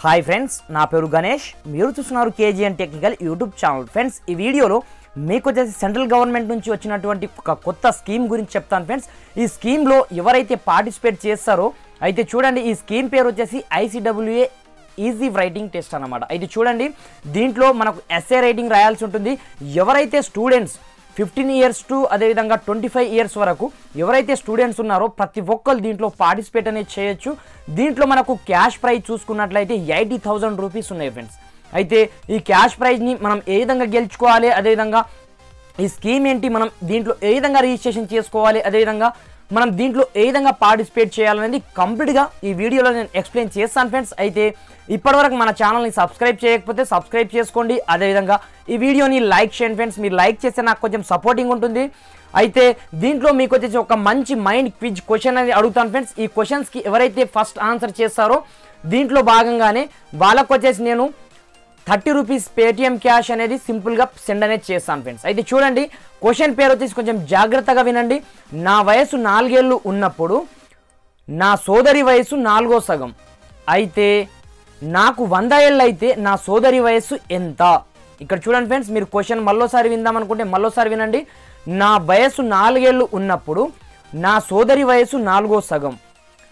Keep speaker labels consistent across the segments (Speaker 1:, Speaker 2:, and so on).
Speaker 1: Hi friends, నా పేరు గణేష్. మీరు చూస్తున్నారు KGN technical YouTube channel. Friends, ఈ వీడియోలో మీకు వచ్చేసి సెంట్రల్ గవర్నమెంట్ నుంచి వచ్చినటువంటి ఒక కొత్త స్కీమ్ గురించి చెప్తాను. ఫ్రెండ్స్, ఈ స్కీమ్లో ఎవరైతే పార్టిసిపేట్ చేస్తారో అయితే చూడండి, ఈ స్కీమ్ పేరు వచ్చేసి ICWA ఈజీ రైటింగ్ టెస్ట్ అన్నమాట. అయితే చూడండి, దీంట్లో మనకు ఎస్ఏ రైటింగ్ రాయాల్సి ఉంటుంది. ఎవరైతే స్టూడెంట్స్ 15 years టు అదేవిధంగా 25 years వరకు ఎవరైతే స్టూడెంట్స్ ఉన్నారో ప్రతి ఒక్కరు దీంట్లో పార్టిసిపేట్ అనేది చేయొచ్చు. దీంట్లో మనకు క్యాష్ ప్రైజ్ చూసుకున్నట్లయితే 80,000 రూపీస్ ఉన్నాయి ఫ్రెండ్స్. అయితే ఈ క్యాష్ ప్రైజ్ని మనం ఏ విధంగా గెలుచుకోవాలి, అదేవిధంగా ఈ స్కీమ్ ఏంటి, మనం దీంట్లో ఏ విధంగా రిజిస్ట్రేషన్ చేసుకోవాలి, అదేవిధంగా మనం దీంట్లో ఏ విధంగా పార్టిసిపేట్ చేయాలనేది కంప్లీట్గా ఈ వీడియోలో నేను ఎక్స్ప్లెయిన్ చేస్తాను ఫ్రెండ్స్. అయితే ఇప్పటివరకు మన ఛానల్ని సబ్స్క్రైబ్ చేయకపోతే సబ్స్క్రైబ్ చేసుకోండి, అదేవిధంగా ఈ వీడియోని లైక్ చేయండి ఫ్రెండ్స్. మీరు లైక్ చేస్తే నాకు కొంచెం సపోర్టింగ్ ఉంటుంది. అయితే దీంట్లో మీకు వచ్చేసి ఒక మంచి మైండ్ క్విజ్ క్వశ్చన్ అనేది అడుగుతాను ఫ్రెండ్స్. ఈ క్వశ్చన్స్కి ఎవరైతే ఫస్ట్ ఆన్సర్ చేస్తారో దీంట్లో భాగంగానే వాళ్ళకు వచ్చేసి నేను 30 రూపీస్ పేటిఎం క్యాష్ అనేది సింపుల్గా సెండ్ అనేది చేస్తాను ఫ్రెండ్స్. అయితే చూడండి, క్వశ్చన్ పేరు వచ్చేసి కొంచెం జాగ్రత్తగా వినండి. నా వయసు 4 ఏళ్ళు ఉన్నప్పుడు నా సోదరి వయసు 4వ సగం అయితే నాకు 100 ఏళ్ళు అయితే నా సోదరి వయసు ఎంత? ఇక్కడ చూడండి ఫ్రెండ్స్, మీరు క్వశ్చన్ మళ్ళోసారి విందామనుకుంటే మళ్ళోసారి వినండి. నా వయసు 4 ఏళ్ళు ఉన్నప్పుడు నా సోదరి వయసు 4వ సగం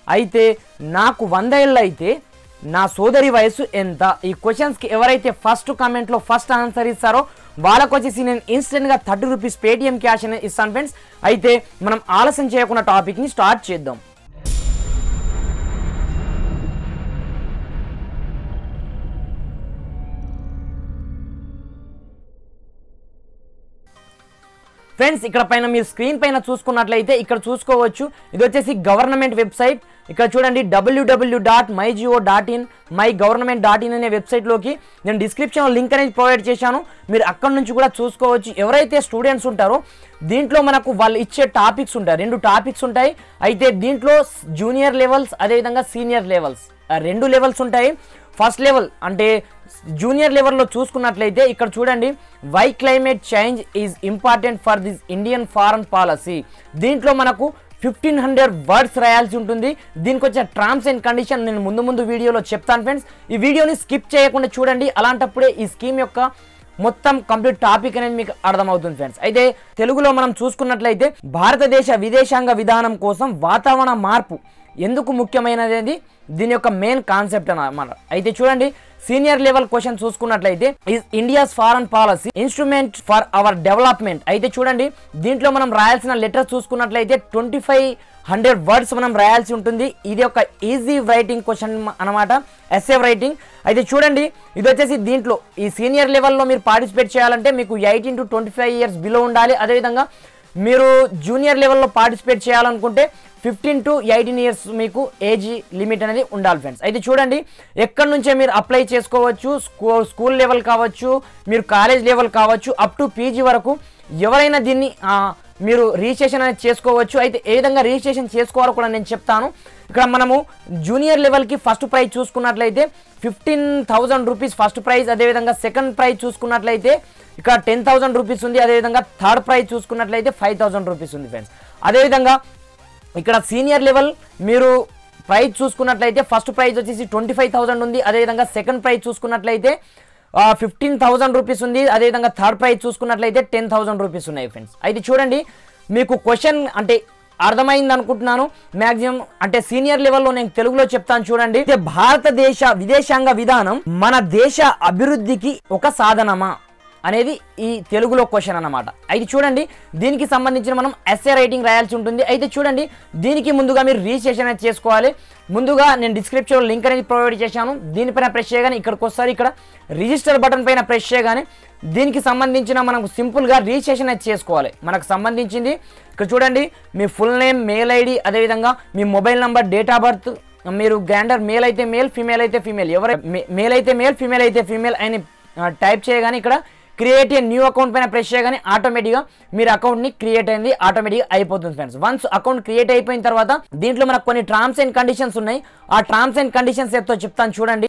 Speaker 1: అయితే నాకు 100 ఏళ్ళు అయితే నా సోదరి వయసు ఎంత? ఈ క్వశ్చన్స్కి ఎవరైతే ఫస్ట్ కామెంట్లో ఫస్ట్ ఆన్సర్ ఇస్తారో వాళ్ళకు వచ్చేసి నేను ఇన్స్టెంట్గా 30 రూపీస్ పేటిఎం క్యాష్ అనేది ఇస్తాను ఫ్రెండ్స్. అయితే మనం ఆలస్యం చేయకుండా టాపిక్ని స్టార్ట్ చేద్దాం. ఫ్రెండ్స్, ఇక్కడ పైన మీరు స్క్రీన్ పైన చూసుకున్నట్లయితే ఇక్కడ చూసుకోవచ్చు, ఇది వచ్చేసి గవర్నమెంట్ వెబ్సైట్. ఇక్కడ చూడండి, www.mygov.in mygovernment.in అనే వెబ్సైట్లోకి నేను డిస్క్రిప్షన్లో లింక్ అనేది ప్రొవైడ్ చేశాను. మీరు అక్కడ నుంచి కూడా చూసుకోవచ్చు. ఎవరైతే స్టూడెంట్స్ ఉంటారో దీంట్లో మనకు వాళ్ళు ఇచ్చే టాపిక్స్ ఉంటాయి, 2 టాపిక్స్ ఉంటాయి. అయితే దీంట్లో జూనియర్ లెవెల్స్ అదేవిధంగా సీనియర్ లెవెల్స్ 2 లెవెల్స్ ఉంటాయి. ఫస్ట్ లెవెల్ అంటే జూనియర్ లెవెల్లో చూసుకున్నట్లయితే ఇక్కడ చూడండి, why climate change is important for this Indian foreign policy. దీంట్లో మనకు 1500 వర్డ్స్ రాయాల్సి ఉంటుంది. దీనికి వచ్చే టర్మ్స్ అండ్ కండిషన్ నేను ముందు వీడియోలో చెప్తాను ఫ్రెండ్స్. ఈ వీడియోని స్కిప్ చేయకుండా చూడండి, అలాంటప్పుడే ఈ స్కీమ్ యొక్క మొత్తం కంప్లీట్ టాపిక్ అనేది మీకు అర్థమవుతుంది ఫ్రెండ్స్. అయితే తెలుగులో మనం చూసుకున్నట్లయితే భారతదేశ విదేశాంగ విధానం కోసం వాతావరణ మార్పు ఎందుకు ముఖ్యమైనది దీని యొక్క మెయిన్ కాన్సెప్ట్ అన్నమాట. అయితే చూడండి, సీనియర్ లెవెల్ క్వశ్చన్ చూసుకున్నట్లయితే is India's foreign policy instrument for hour development. అయితే చూడండి, దీంట్లో మనం రాయాల్సిన లెటర్ చూసుకున్నట్లయితే 2500 వర్డ్స్ మనం రాయాల్సి ఉంటుంది. ఇది ఒక ఈజీ రైటింగ్ క్వశ్చన్ అనమాట, ఎస్ఏ రైటింగ్. అయితే చూడండి, ఇది వచ్చేసి దీంట్లో ఈ సీనియర్ లెవెల్లో మీరు పార్టిసిపేట్ చేయాలంటే మీకు 18 to 25 years బిలో ఉండాలి. అదేవిధంగా మీరు జూనియర్ లెవెల్లో పార్టిసిపేట్ చేయాలనుకుంటే 15 to 18 years మీకు ఏజ్ లిమిట్ అనేది ఉండాలి ఫ్రెండ్స్. అయితే చూడండి, ఎక్కడి నుంచే మీరు అప్లై చేసుకోవచ్చు. స్కూల్ లెవెల్ కావచ్చు, మీరు కాలేజ్ లెవెల్ కావచ్చు, అప్ టు పీజీ వరకు ఎవరైనా దీన్ని మీరు రిజిస్ట్రేషన్ అనేది చేసుకోవచ్చు. అయితే ఏ విధంగా రిజిస్ట్రేషన్ చేసుకోవాలో కూడా నేను చెప్తాను. ఇక్కడ మనము జూనియర్ లెవెల్కి ఫస్ట్ ప్రైజ్ చూసుకున్నట్లయితే 15,000 రూపీస్ ఫస్ట్ ప్రైజ్. అదేవిధంగా సెకండ్ ప్రైజ్ చూసుకున్నట్లయితే ఇక్కడ 10,000 రూపీస్ ఉంది. అదేవిధంగా థర్డ్ ప్రైజ్ చూసుకున్నట్లయితే 5,000 రూపీస్ ఉంది ఫ్రెండ్స్. అదేవిధంగా ఇక్కడ సీనియర్ లెవెల్ మీరు ప్రైజ్ చూసుకున్నట్లయితే ఫస్ట్ ప్రైజ్ వచ్చేసి 25,000 ఉంది. అదేవిధంగా సెకండ్ ప్రైజ్ చూసుకున్నట్లయితే 15,000 రూపీస్ ఉంది. అదేవిధంగా థర్డ్ ప్రైజ్ చూసుకున్నట్లయితే 10,000 రూపీస్ ఉన్నాయి ఫ్రెండ్స్. అయితే చూడండి, మీకు క్వశ్చన్ అంటే అర్థమైంది అనుకుంటున్నాను మ్యాక్సిమం. అంటే సీనియర్ లెవెల్లో నేను తెలుగులో చెప్తాను చూడండి. భారతదేశ విదేశాంగ విధానం మన దేశ అభివృద్ధికి ఒక సాధనమా అనేది ఈ తెలుగులో క్వశ్చన్ అన్నమాట. అయితే చూడండి, దీనికి సంబంధించిన మనం ఎస్ఏ రైటింగ్ రాయాల్సి ఉంటుంది. అయితే చూడండి, దీనికి ముందుగా మీరు రిజిస్ట్రేషన్ అనేది చేసుకోవాలి. ముందుగా నేను డిస్క్రిప్షన్లో లింక్ అనేది ప్రొవైడ్ చేశాను. దీనిపైన ప్రెస్ చేయగానే ఇక్కడికి వస్తారు. ఇక్కడ రిజిస్టర్ బటన్ పైన ప్రెస్ చేయగానే దీనికి సంబంధించిన మనకు సింపుల్గా రిజిస్ట్రేషన్ అనేది చేసుకోవాలి. మనకు సంబంధించింది ఇక్కడ చూడండి, మీ ఫుల్ నేమ్, మెయిల్ ఐడి, అదేవిధంగా మీ mobile number, date of birth, మీరు గ్రాండర్ మేల్ అయితే మేల్, ఫీమేల్ అయితే ఫీమేల్, ఎవరైతే మేల్ అయితే మేల్, ఫీమేల్ అయితే ఫీమేల్ అని టైప్ చేయగానే ఇక్కడ క్రియేట్ ఏ న్యూ అకౌంట్ పైన ప్రెస్ చేయగానే ఆటోమేటిక్గా మీరు అకౌంట్ని క్రియేట్ అయింది ఆటోమేటిక్గా అయిపోతుంది ఫ్రెండ్స్. వన్స్ అకౌంట్ క్రియేట్ అయిపోయిన తర్వాత దీంట్లో మనకు కొన్ని టర్మ్స్ అండ్ కండిషన్స్ ఉన్నాయి. ఆ టర్మ్స్ అండ్ కండిషన్స్ ఎంతో చెప్తాను చూడండి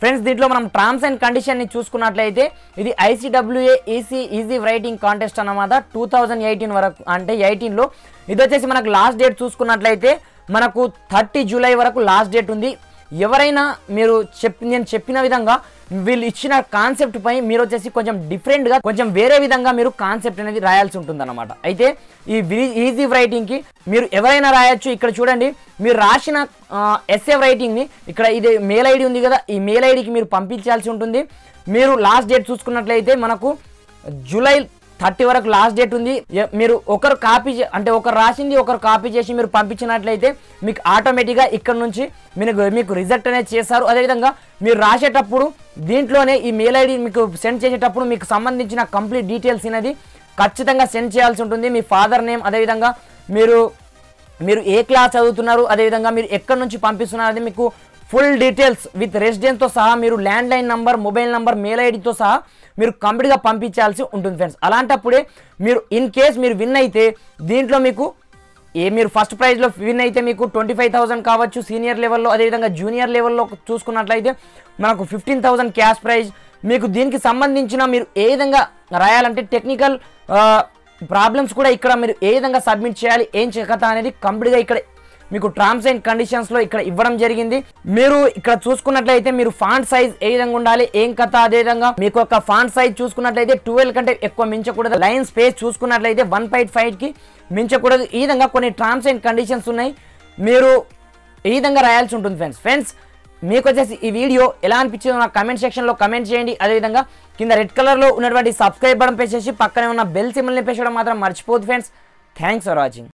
Speaker 1: ఫ్రెండ్స్. దీంట్లో మనం టర్మ్స్ అండ్ కండిషన్ని చూసుకున్నట్లయితే ఇది ICWA ఈజీ రైటింగ్ కాంటెస్ట్ అన్నమాట. 2018 వరకు అంటే 18లో ఇది వచ్చేసి మనకు లాస్ట్ డేట్ చూసుకున్నట్లయితే మనకు 30 జూలై వరకు లాస్ట్ డేట్ ఉంది. ఎవరైనా మీరు నేను చెప్పిన విధంగా వీళ్ళు ఇచ్చిన కాన్సెప్ట్ పై మీరు వచ్చేసి కొంచెం డిఫరెంట్గా కొంచెం వేరే విధంగా మీరు కాన్సెప్ట్ అనేది రాయాల్సి ఉంటుంది అనమాట. అయితే ఈ ఈజీ రైటింగ్కి మీరు ఎవరైనా రాయొచ్చు. ఇక్కడ చూడండి, మీరు రాసిన ఎస్ఏ రైటింగ్ని ఇక్కడ ఇది మెయిల్ ఐడి ఉంది కదా, ఈ మెయిల్ ఐడికి మీరు పంపించాల్సి ఉంటుంది. మీరు లాస్ట్ డేట్ చూసుకున్నట్లయితే మనకు జూలై 30 వరకు లాస్ట్ డేట్ ఉంది. మీరు ఒకరు కాపీ అంటే ఒకరు రాసింది ఒకరు కాపీ చేసి మీరు పంపించినట్లయితే మీకు ఆటోమేటిక్గా ఇక్కడ నుంచి మీకు రిజెక్ట్ అనేది చేస్తారు. అదేవిధంగా మీరు రాసేటప్పుడు దీంట్లోనే ఈ మెయిల్ ఐడి మీకు సెండ్ చేసేటప్పుడు మీకు సంబంధించిన కంప్లీట్ డీటెయిల్స్ అనేది ఖచ్చితంగా సెండ్ చేయాల్సి ఉంటుంది. మీ ఫాదర్ నేమ్, అదేవిధంగా మీరు ఏ క్లాస్ చదువుతున్నారు, అదేవిధంగా మీరు ఎక్కడి నుంచి పంపిస్తున్నారు అది మీకు ఫుల్ డీటెయిల్స్ విత్ రెసిడెన్స్తో సహా మీరు landline number, mobile number, mail ఐడితో సహా మీరు కంప్లీట్గా పంపించాల్సి ఉంటుంది ఫ్రెండ్స్. అలాంటప్పుడే మీరు ఇన్ కేస్ మీరు విన్ అయితే దీంట్లో మీకు మీరు ఫస్ట్ ప్రైజ్లో విన్ అయితే మీకు 25,000 కావచ్చు సీనియర్ లెవెల్లో, అదేవిధంగా జూనియర్ లెవెల్లో చూసుకున్నట్లయితే మనకు 15,000 క్యాష్ ప్రైజ్. మీకు దీనికి సంబంధించిన మీరు ఏ విధంగా రాయాలంటే టెక్నికల్ ప్రాబ్లమ్స్ కూడా ఇక్కడ మీరు ఏ విధంగా సబ్మిట్ చేయాలి, ఏం కథ అనేది కంప్లీట్గా ఇక్కడ మీకు టర్మ్స్ అండ్ కండిషన్స్లో ఇక్కడ ఇవ్వడం జరిగింది. మీరు ఇక్కడ చూసుకున్నట్లయితే మీరు ఫాంట్ సైజ్ ఏ విధంగా ఉండాలి, ఏం కథ, అదేవిధంగా మీకు ఒక ఫాంట్ సైజ్ చూసుకున్నట్లయితే 12 కంటే ఎక్కువ మించకూడదు. లైన్ స్పేస్ చూసుకున్నట్లయితే 1.5కి మించకూడదు. ఈ విధంగా కొన్ని టర్మ్స్ అండ్ కండిషన్స్ ఉన్నాయి. మీరు ఈ విధంగా రాయాల్సి ఉంటుంది ఫ్రెండ్స్. మీకు వచ్చేసి ఈ వీడియో ఎలా అనిపించిందో నాకు కమెంట్ సెక్షన్లో కమెంట్ చేయండి. అదేవిధంగా కింద రెడ్ కలర్లో ఉన్నటువంటి సబ్స్క్రైబ్ బటన్ ప్రెస్ చేసి పక్కనే ఉన్న బెల్ సింబల్ని ప్రెస్ చేయడం మాత్రం మర్చిపోదు ఫ్రెండ్స్. Thanks for watching.